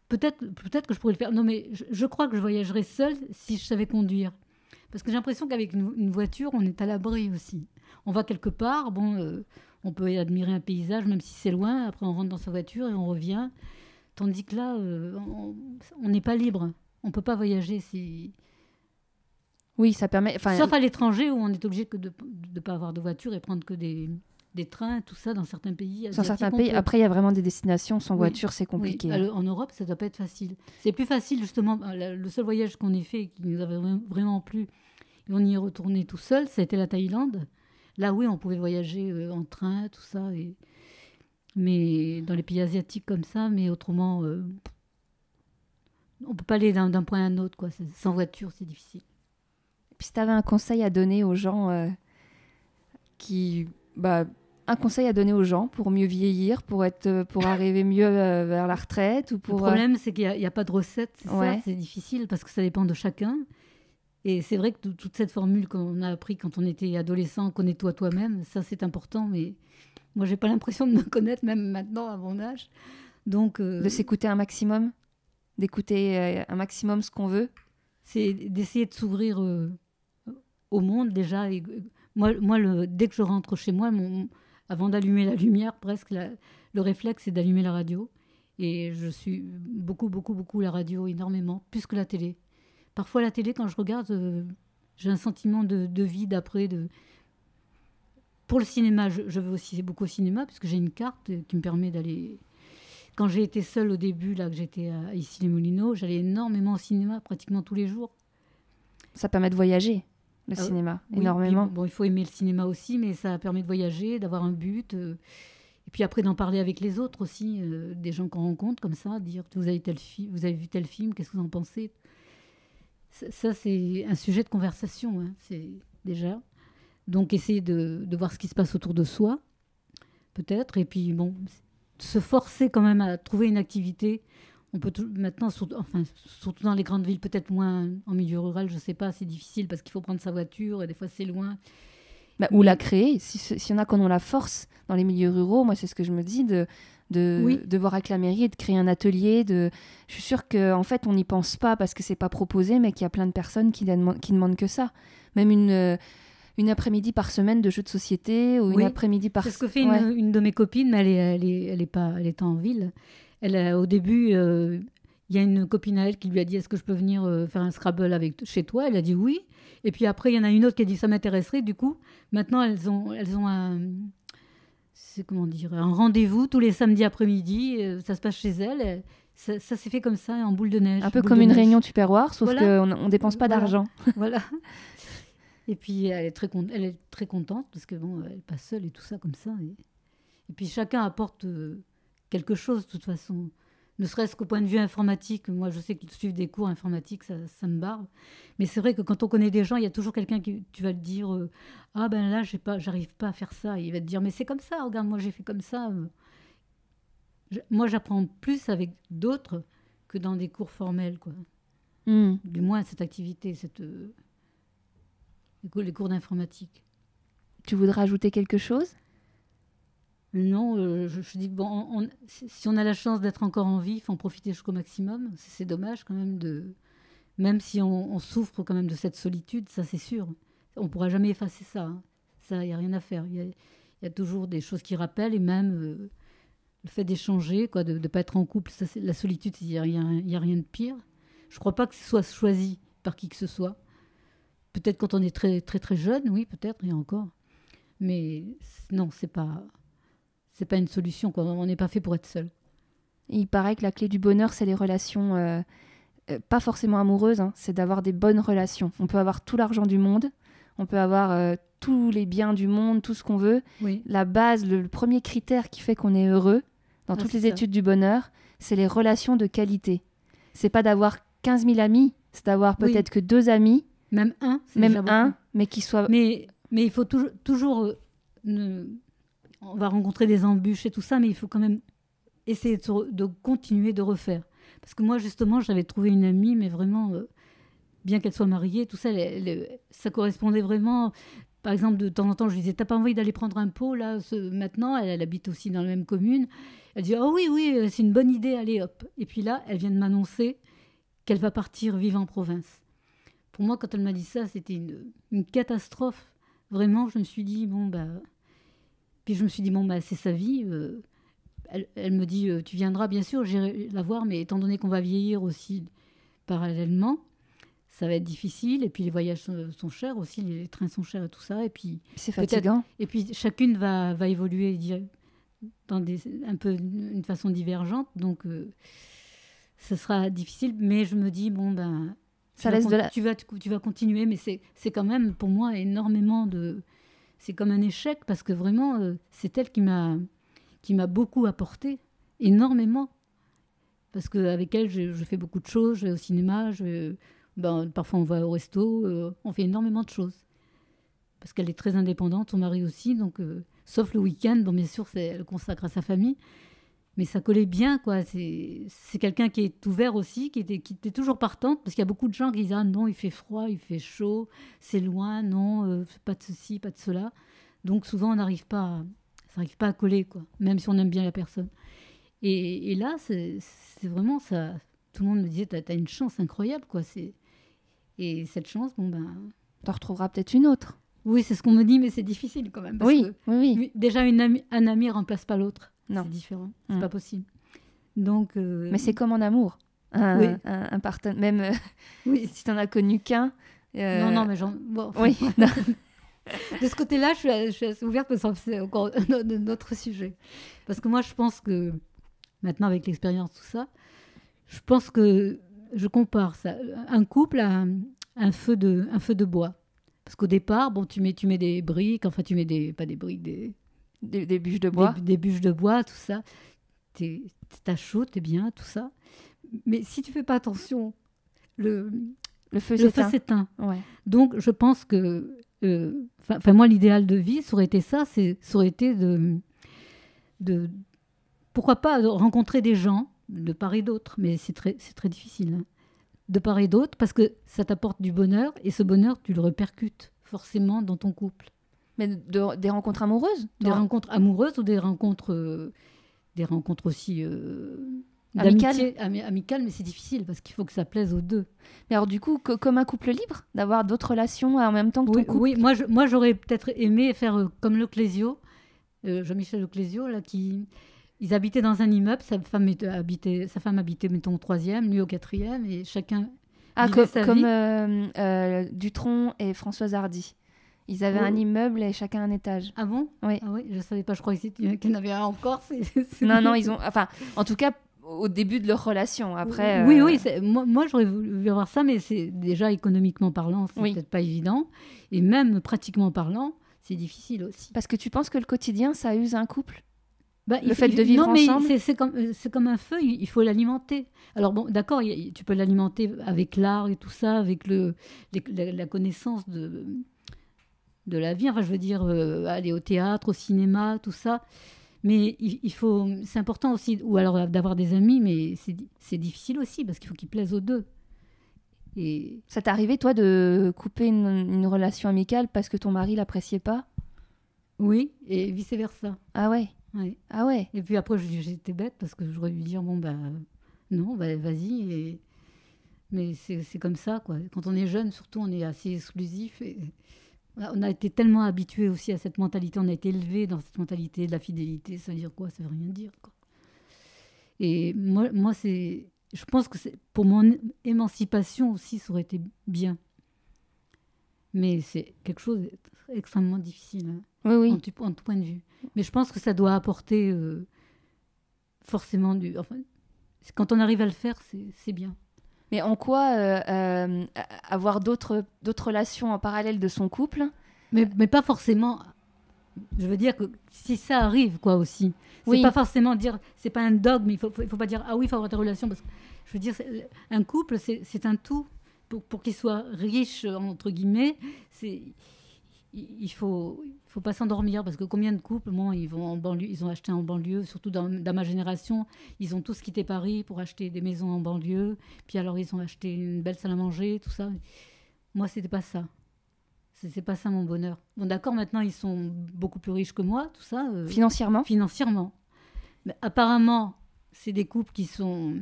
peut-être que je pourrais le faire. Non, mais je crois que je voyagerais seule si je savais conduire. Parce que j'ai l'impression qu'avec une voiture, on est à l'abri aussi. On va quelque part, bon, on peut admirer un paysage, même si c'est loin. Après, on rentre dans sa voiture et on revient. Tandis que là, on n'est pas libre. On ne peut pas voyager. Oui, ça permet... Enfin, Sauf à l'étranger, où on est obligé de ne pas avoir de voiture et prendre que des trains, tout ça, dans certains pays. dans certains pays, après, il y a vraiment des destinations sans Oui. voiture, c'est compliqué. Oui. En Europe, ça ne doit pas être facile. C'est plus facile, justement. Le seul voyage qu'on ait fait qui nous avait vraiment plu, et on y est retourné tout seul, ça a été la Thaïlande. Là, oui, on pouvait voyager en train, tout ça. Mais dans les pays asiatiques comme ça, mais autrement, on ne peut pas aller d'un point à un autre, quoi. Sans voiture, c'est difficile. Puis si tu avais un conseil à donner aux gens un conseil à donner aux gens pour mieux vieillir, pour arriver mieux vers la retraite ou pour... Le problème, c'est qu'il n'y a pas de recette, c'est Ouais. ça, c'est difficile parce que ça dépend de chacun. Et c'est vrai que toute cette formule qu'on a appris quand on était adolescent, connais-toi toi-même, ça c'est important, mais moi j'ai pas l'impression de me connaître même maintenant à mon âge. Donc De s'écouter un maximum, d'écouter un maximum ce qu'on veut. c'est d'essayer de s'ouvrir au monde déjà. Et, moi dès que je rentre chez moi, avant d'allumer la lumière, presque le réflexe c'est d'allumer la radio. Et je suis beaucoup la radio, énormément, plus que la télé. Parfois, la télé, quand je regarde, j'ai un sentiment de vide après. Pour le cinéma, je vais aussi beaucoup au cinéma, parce que j'ai une carte qui me permet d'aller... Quand j'ai été seule au début, là, que j'étais à Issy-les-Moulineaux, j'allais énormément au cinéma, pratiquement tous les jours. Ça permet de voyager, le cinéma, oui, énormément. Puis, bon, il faut aimer le cinéma aussi, mais ça permet de voyager, d'avoir un but. Et puis après, d'en parler avec les autres aussi, des gens qu'on rencontre comme ça, dire vous avez vu tel film, qu'est-ce que vous en pensez? Ça, c'est un sujet de conversation, hein, c'est déjà. Donc, essayer de voir ce qui se passe autour de soi, peut-être. Et puis, bon, se forcer quand même à trouver une activité. On peut maintenant, surtout dans les grandes villes, peut-être moins en milieu rural, je ne sais pas, c'est difficile parce qu'il faut prendre sa voiture et des fois, c'est loin. Ou la créer. Si y en a qui en ont la force dans les milieux ruraux, moi, c'est ce que je me dis, de voir avec la mairie et de créer un atelier. Je suis sûre qu'en fait, on n'y pense pas parce que c'est pas proposé, mais qu'il y a plein de personnes qui demandent que ça. Même une après-midi par semaine de jeux de société ou une après-midi par... C'est ce que fait une de mes copines, mais elle est en ville. Au début, il y a une copine à elle qui lui a dit est-ce que je peux venir faire un Scrabble chez toi? Elle a dit oui. Et puis après, il y en a une autre qui a dit ça m'intéresserait. Du coup, maintenant, elles ont un rendez-vous tous les samedis après-midi. Ça se passe chez elles. Ça s'est fait comme ça, en boule de neige. Un peu comme une réunion Tupperware, sauf qu'on ne dépense pas d'argent. Voilà. Et puis, elle est très contente parce que bon, elle n'est pas seule et tout ça comme ça. Et puis, chacun apporte quelque chose, de toute façon. Ne serait-ce qu'au point de vue informatique. Moi, je sais qu'ils suivent des cours informatiques, ça me barbe. Mais c'est vrai que quand on connaît des gens, il y a toujours quelqu'un qui, tu vas te dire ah ben là, j'arrive pas à faire ça. Et il va te dire mais c'est comme ça, regarde, moi j'ai fait comme ça. Moi, j'apprends plus avec d'autres que dans des cours formels, quoi. Du moins, cette activité, les cours d'informatique. Tu voudrais ajouter quelque chose? Non, je dis bon, si on a la chance d'être encore en vie, il faut en profiter jusqu'au maximum. C'est dommage quand même même si on souffre quand même de cette solitude, ça c'est sûr. On ne pourra jamais effacer ça. Hein. Ça, il n'y a rien à faire. Il Il y a toujours des choses qui rappellent, et même le fait d'échanger, quoi, de ne pas être en couple, ça, la solitude, il n'y a rien de pire. Je ne crois pas que ce soit choisi par qui que ce soit. Peut-être quand on est très, très, très jeune, oui, peut-être, et encore. Mais non, c'est pas une solution, quoi. On n'est pas fait pour être seul. Il paraît que la clé du bonheur, c'est les relations, pas forcément amoureuses, hein, c'est d'avoir des bonnes relations. On peut avoir tout l'argent du monde, on peut avoir tous les biens du monde, tout ce qu'on veut. Oui. La base, le premier critère qui fait qu'on est heureux, dans toutes les études du bonheur, c'est les relations de qualité. C'est pas d'avoir 15 000 amis, c'est d'avoir peut-être que 2 amis. Même un, mais qui soit... Mais il faut toujours on va rencontrer des embûches et tout ça, mais il faut quand même essayer de continuer de refaire. Parce que moi, justement, j'avais trouvé une amie, mais vraiment, bien qu'elle soit mariée, tout ça, ça correspondait vraiment. Par exemple, de temps en temps, je lui disais, t'as pas envie d'aller prendre un pot, là, maintenant? Elle habite aussi dans la même commune. Elle dit, oh oui, c'est une bonne idée, allez, hop. Et puis là, elle vient de m'annoncer qu'elle va partir vivre en province. Pour moi, quand elle m'a dit ça, c'était une catastrophe. Vraiment, je me suis dit, Puis je me suis dit, c'est sa vie. Elle me dit, tu viendras, bien sûr, j'irai la voir, mais étant donné qu'on va vieillir aussi parallèlement, ça va être difficile. Et puis les voyages sont chers aussi, les trains sont chers et tout ça. Et puis c'est fatigant. Et puis chacune va évoluer dans un peu une façon divergente. Donc, ce sera difficile. Mais je me dis, tu vas continuer. Mais c'est quand même, pour moi, énormément de... C'est comme un échec, parce que vraiment, c'est elle qui m'a beaucoup apporté, énormément. Parce qu'avec elle, je fais beaucoup de choses. Je vais au cinéma, parfois on va au resto, on fait énormément de choses. Parce qu'elle est très indépendante, son mari aussi, donc, sauf le week-end, bien sûr, elle consacre à sa famille. Mais ça collait bien, quoi. C'est quelqu'un qui est ouvert aussi, qui était toujours partante, parce qu'il y a beaucoup de gens qui disent « Ah non, il fait froid, il fait chaud, c'est loin, non, pas de ceci, pas de cela. » Donc souvent, ça n'arrive pas à coller, quoi, même si on aime bien la personne. Et là, c'est vraiment ça. Tout le monde me disait « T'as une chance incroyable, quoi. » Et cette chance, T'en retrouveras peut-être une autre. Oui, c'est ce qu'on me dit, mais c'est difficile quand même. Parce que, déjà, un ami ne remplace pas l'autre. Non. C'est différent, c'est pas possible. Donc, mais c'est comme en amour. Un partenaire, même si tu n'en as connu qu'un. Non, mais oui. De ce côté-là, je suis assez ouverte, parce que c'est encore un autre sujet. Parce que moi, je pense que, maintenant avec l'expérience, tout ça, je pense que je compare ça, un couple à un feu de bois. Parce qu'au départ, tu mets des briques, enfin tu mets pas des briques, des bûches de bois. Des bûches de bois, tout ça. T'as chaud, t'es bien, tout ça. Mais si tu fais pas attention, le feu s'éteint. Ouais. Donc, je pense que... moi, l'idéal de vie, ça aurait été ça. Ça aurait été de... Pourquoi pas rencontrer des gens de part et d'autre. Mais c'est très difficile. Hein. De part et d'autre, parce que ça t'apporte du bonheur. Et ce bonheur, tu le répercutes forcément dans ton couple. Mais des rencontres amoureuses? Des rencontres amoureuses ou des rencontres aussi amicales, mais c'est difficile parce qu'il faut que ça plaise aux deux. Mais alors du coup, comme un couple libre, d'avoir d'autres relations en même temps que ton couple? Oui, moi j'aurais peut-être aimé faire comme le Clésio, Jean-Michel Leclésio, là, ils habitaient dans un immeuble, sa femme habitait, mettons, au 3e, lui au 4e, et chacun vivait sa vie. Dutronc et Françoise Hardy. Ils avaient un immeuble et chacun un étage. Ah bon? Oui. Ah oui, je ne savais pas, je croyais qu'il y en avait un encore. Non, ils ont... Enfin, en tout cas, au début de leur relation. Après, Oui, moi j'aurais voulu voir ça, mais c'est déjà économiquement parlant, c'est peut-être pas évident. Et même pratiquement parlant, c'est difficile aussi. Parce que tu penses que le quotidien, ça use un couple? Le fait de vivre ensemble? Non, mais c'est comme un feu, il faut l'alimenter. Alors bon, d'accord, tu peux l'alimenter avec l'art et tout ça, avec la connaissance de la vie, enfin je veux dire, aller au théâtre, au cinéma, tout ça. Mais c'est important aussi, ou alors d'avoir des amis, mais c'est difficile aussi, parce qu'il faut qu'ils plaisent aux deux. Et... Ça t'est arrivé, toi, de couper une relation amicale parce que ton mari l'appréciait pas? Oui, et vice-versa. Ah ouais? Ouais. Ah ouais. Et puis après, j'étais bête, parce que j'aurais dû dire, non, vas-y. Mais c'est comme ça, quoi. Quand on est jeune, surtout, on est assez exclusif, et On a été tellement habitués aussi à cette mentalité, on a été élevés dans cette mentalité de la fidélité, ça veut dire quoi? Ça veut rien dire, quoi. Et moi je pense que pour mon émancipation aussi, ça aurait été bien. Mais c'est quelque chose d'extrêmement difficile, hein, Oui, oui. en tout point de vue. Mais je pense que ça doit apporter forcément enfin, quand on arrive à le faire, c'est bien. Mais en quoi avoir d'autres relations en parallèle de son couple? Mais pas forcément. Je veux dire que si ça arrive, quoi, aussi. C'est Oui. pas forcément dire, c'est pas un dogme, il faut pas dire, ah oui, il faut avoir des relations. Parce que, je veux dire, un couple, c'est un tout. Pour qu'il soit riche, entre guillemets, il faut pas s'endormir. Parce que combien de couples, moi, ils vont en banlieue, ils ont acheté en banlieue, surtout dans ma génération, ils ont tous quitté Paris pour acheter des maisons en banlieue. Puis alors, ils ont acheté une belle salle à manger, tout ça. Moi, c'était pas ça. C'est pas ça mon bonheur. Bon, d'accord, maintenant ils sont beaucoup plus riches que moi, tout ça. Financièrement? Financièrement. Mais apparemment, c'est des couples qui sont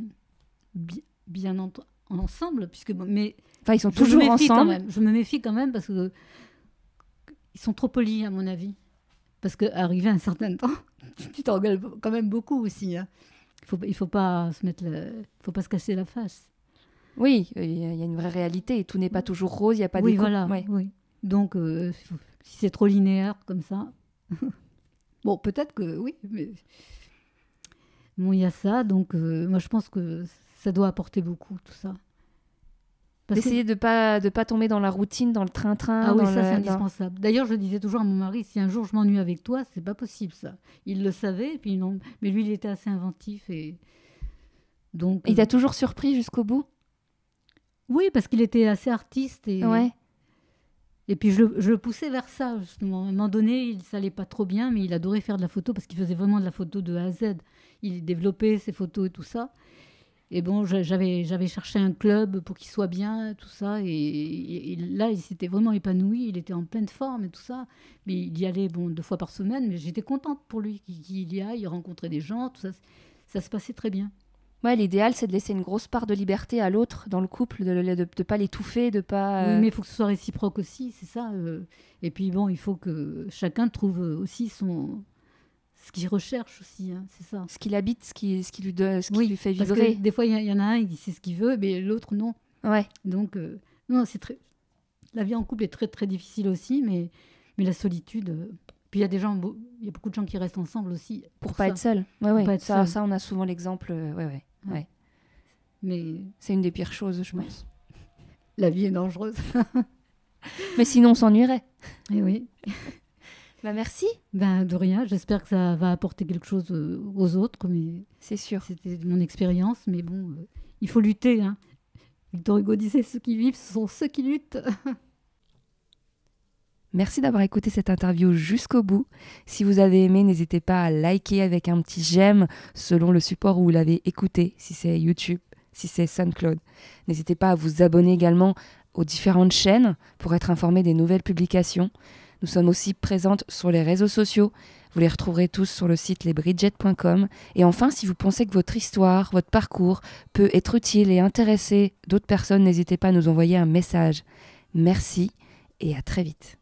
bien ensemble, puisque. Mais enfin, ils sont toujours ensemble. Je me méfie quand même parce que ils sont trop polis, à mon avis. Parce qu'arrivé à un certain temps, tu t'engueules quand même beaucoup aussi. Hein. Il faut pas faut pas se casser la face. Oui, il y a une vraie réalité. Tout n'est pas toujours rose, il n'y a pas oui, des couples. Voilà, ouais. Oui. Donc, si c'est trop linéaire comme ça, bon, peut-être que oui, mais bon, il y a ça. Donc, moi, je pense que ça doit apporter beaucoup, tout ça. D'essayer de pas tomber dans la routine, dans le train-train. Ah oui, ça, c'est indispensable. D'ailleurs, je disais toujours à mon mari, si un jour je m'ennuie avec toi, c'est pas possible, ça. Il le savait, et puis non. Mais lui, il était assez inventif. Et donc, il t'a toujours surpris jusqu'au bout? Oui, parce qu'il était assez artiste. Ouais. Et puis je le poussais vers ça, justement. À un moment donné, ça allait pas trop bien, mais il adorait faire de la photo parce qu'il faisait vraiment de la photo de A à Z. Il développait ses photos et tout ça. Et bon, j'avais cherché un club pour qu'il soit bien, tout ça. Et là, il s'était vraiment épanoui. Il était en pleine forme et tout ça. Mais il y allait 2 fois par semaine. Mais j'étais contente pour lui qu'il y aille, il rencontrait des gens, tout ça. Ça se passait très bien. Ouais, l'idéal, c'est de laisser une grosse part de liberté à l'autre dans le couple, de pas l'étouffer, de pas... Oui, mais il faut que ce soit réciproque aussi, c'est ça. Et puis bon, il faut que chacun trouve aussi ce qu'il recherche aussi, hein, c'est ça. Ce qu'il habite, ce qui lui donne, ce qui oui, lui fait parce vibrer. Que des fois, il y en a un, il sait ce qu'il veut, mais l'autre, non. Ouais. Donc, non, c'est très... La vie en couple est très, très difficile aussi, mais la solitude... Puis il y a beaucoup de gens qui restent ensemble aussi. Pour pas être seul. Ouais. Ça, on a souvent l'exemple. Ouais. Mais c'est une des pires choses, je pense. La vie est dangereuse. Mais sinon, on s'ennuierait. Et oui. Merci. De rien. J'espère que ça va apporter quelque chose aux autres. Mais c'est sûr. C'était mon expérience. Mais bon, il faut lutter. Hein. Victor Hugo disait, ceux qui vivent, ce sont ceux qui luttent. Merci d'avoir écouté cette interview jusqu'au bout. Si vous avez aimé, n'hésitez pas à liker avec un petit j'aime selon le support où vous l'avez écouté, si c'est YouTube, si c'est SoundCloud. N'hésitez pas à vous abonner également aux différentes chaînes pour être informé des nouvelles publications. Nous sommes aussi présentes sur les réseaux sociaux. Vous les retrouverez tous sur le site lesbridget.com. Et enfin, si vous pensez que votre histoire, votre parcours peut être utile et intéresser d'autres personnes, n'hésitez pas à nous envoyer un message. Merci et à très vite.